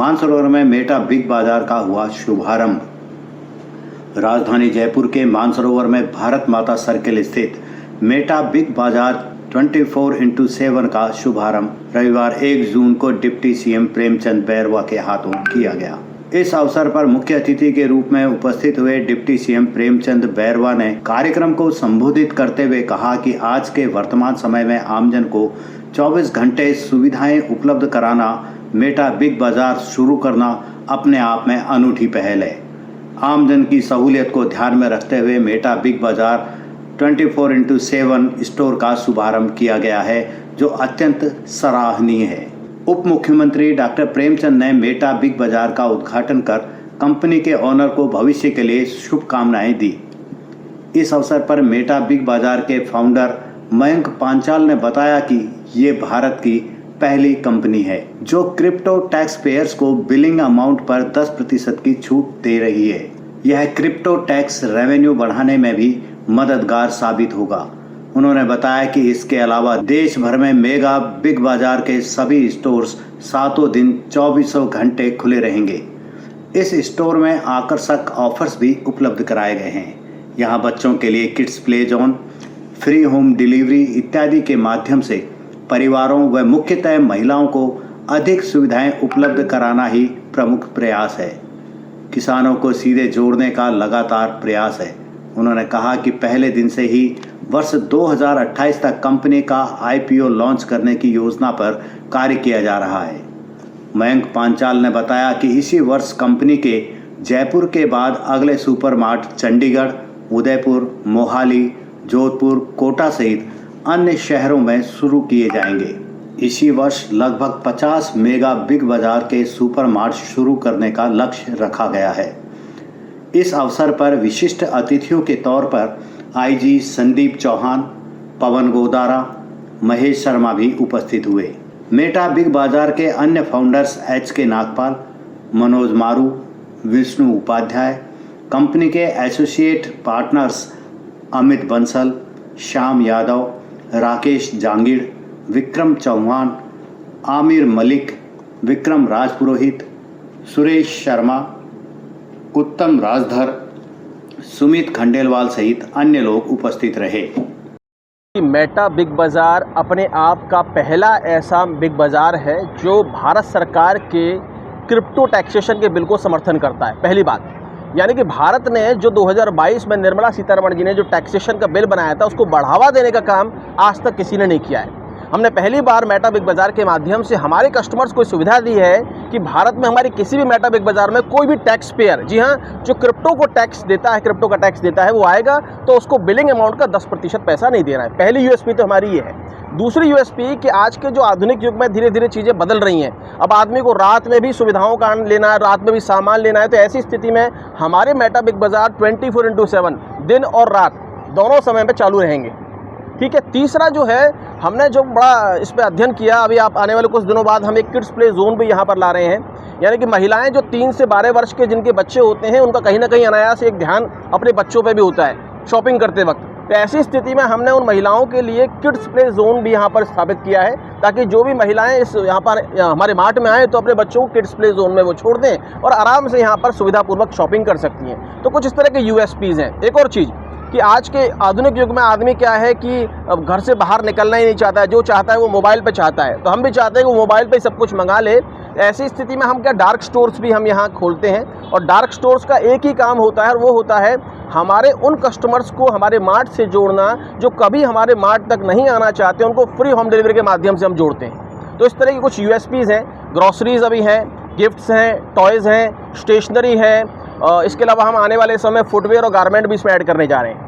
मानसरोवर में Meta big बाजार का हुआ शुभारंभ। राजधानी जयपुर के मानसरोवर में भारत माता सर्किल स्थित मेटा बिग बाजार 24x7 का शुभारंभ रविवार 1 जून को डिप्टी सीएम प्रेमचंद बैरवा के हाथों किया गया। इस अवसर पर मुख्य अतिथि के रूप में उपस्थित हुए डिप्टी सीएम प्रेमचंद बैरवा ने कार्यक्रम को संबोधित करते हुए कहा कि आज के वर्तमान समय में आमजन को 24 घंटे सुविधाएं उपलब्ध कराना, मेटा बिग बाजार शुरू करना अपने आप में अनूठी पहल है। आमजन की सहूलियत को ध्यान में रखते हुए मेटा बिग बाजार 24x7 स्टोर का शुभारंभ किया गया है, जो अत्यंत सराहनीय है। उप मुख्यमंत्री डॉक्टर प्रेमचंद ने मेटा बिग बाजार का उद्घाटन कर कंपनी के ओनर को भविष्य के लिए शुभकामनाएं दी। इस अवसर पर मेटा बिग बाजार के फाउंडर मयंक पांचाल ने बताया कि ये भारत की पहली कंपनी है जो क्रिप्टो टैक्स पेयर्स को बिलिंग अमाउंट पर 10% की छूट दे रही है। यह क्रिप्टो टैक्स रेवेन्यू बढ़ाने में भी मददगार साबित होगा। उन्होंने बताया कि इसके अलावा देश भर में मेगा बिग बाजार के सभी स्टोर्स सातों दिन 24 घंटे खुले रहेंगे। इस स्टोर में आकर्षक ऑफर्स भी उपलब्ध कराए गए हैं। यहाँ बच्चों के लिए kids play zone, free home delivery इत्यादि के माध्यम से परिवारों व मुख्यतः महिलाओं को अधिक सुविधाएं उपलब्ध कराना ही प्रमुख प्रयास है। किसानों को सीधे जोड़ने का लगातार प्रयास है। उन्होंने कहा कि पहले दिन से ही वर्ष 2028 तक कंपनी का आईपीओ लॉन्च करने की योजना पर कार्य किया जा रहा है। मयंक पांचाल ने बताया कि इसी वर्ष कंपनी के जयपुर के बाद अगले सुपरमार्ट चंडीगढ़, उदयपुर, मोहाली, जोधपुर, कोटा सहित अन्य शहरों में शुरू किए जाएंगे। इसी वर्ष लगभग 50 मेगा बिग बाजार के सुपरमार्ट शुरू करने का लक्ष्य रखा गया है। इस अवसर पर विशिष्ट अतिथियों के तौर पर आईजी संदीप चौहान, पवन गोदारा, महेश शर्मा भी उपस्थित हुए। मेटा बिग बाजार के अन्य फाउंडर्स एचके नागपाल, मनोज मारू, विष्णु उपाध्याय, कंपनी के एसोसिएट पार्टनर्स अमित बंसल, श्याम यादव, राकेश जांगीड़, विक्रम चौहान, आमिर मलिक, विक्रम राजपुरोहित, सुरेश शर्मा, उत्तम राजधर, सुमित खंडेलवाल सहित अन्य लोग उपस्थित रहे। मेटा बिग बाजार अपने आप का पहला ऐसा बिग बाजार है जो भारत सरकार के क्रिप्टो टैक्सेशन के बिल को समर्थन करता है। पहली बात यानी कि भारत ने जो 2022 में निर्मला सीतारमण जी ने जो टैक्सेशन का बिल बनाया था उसको बढ़ावा देने का काम आज तक किसी ने नहीं किया है। हमने पहली बार मेटा बिग बाजार के माध्यम से हमारे कस्टमर्स को सुविधा दी है कि भारत में हमारी किसी भी मेटा बिग बाजार में कोई भी टैक्स पेयर, जी हाँ, जो क्रिप्टो को टैक्स देता है, क्रिप्टो का टैक्स देता है, वो आएगा तो उसको बिलिंग अमाउंट का 10% पैसा नहीं देना है। पहली यूएसपी तो हमारी ये है। दूसरी यूएसपी कि आज के जो आधुनिक युग में धीरे धीरे चीज़ें बदल रही हैं। अब आदमी को रात में भी सुविधाओं का आनंद लेना है, रात में भी सामान लेना है, तो ऐसी स्थिति में हमारे मेटा बिग बाजार 24x7 दिन और रात दोनों समय में चालू रहेंगे। ठीक है। तीसरा जो है, हमने जो बड़ा इस पर अध्ययन किया, अभी आप आने वाले कुछ दिनों बाद हम एक किड्स प्ले जोन भी यहाँ पर ला रहे हैं। यानी कि महिलाएं जो 3 से 12 वर्ष के जिनके बच्चे होते हैं, उनका कहीं ना कहीं अनायास एक ध्यान अपने बच्चों पे भी होता है शॉपिंग करते वक्त। तो ऐसी स्थिति में हमने उन महिलाओं के लिए किड्स प्ले जोन भी यहाँ पर स्थापित किया है, ताकि जो भी महिलाएं इस यहाँ पर हमारे मार्ट में आए तो अपने बच्चों को किड्स प्ले जोन में वो छोड़ दें और आराम से यहाँ पर सुविधापूर्वक शॉपिंग कर सकती हैं। तो कुछ इस तरह के यूएसपीज़ हैं। एक और चीज़ कि आज के आधुनिक युग में आदमी क्या है कि अब घर से बाहर निकलना ही नहीं चाहता है, जो चाहता है वो मोबाइल पे चाहता है। तो हम भी चाहते हैं कि वो मोबाइल पे सब कुछ मंगा ले। ऐसी स्थिति में हम क्या डार्क स्टोर्स भी हम यहाँ खोलते हैं, और डार्क स्टोर्स का एक ही काम होता है और वो होता है हमारे उन कस्टमर्स को हमारे मार्ट से जोड़ना जो कभी हमारे मार्ट तक नहीं आना चाहते, उनको फ्री होम डिलीवरी के माध्यम से हम जोड़ते हैं। तो इस तरह की कुछ यूएसपीज़ हैं। ग्रॉसरीज अभी हैं, गिफ्ट्स हैं, टॉयज़ हैं, स्टेशनरी है। इसके अलावा हम आने वाले समय फुटवेयर और गारमेंट भी इसमें ऐड करने जा रहे हैं।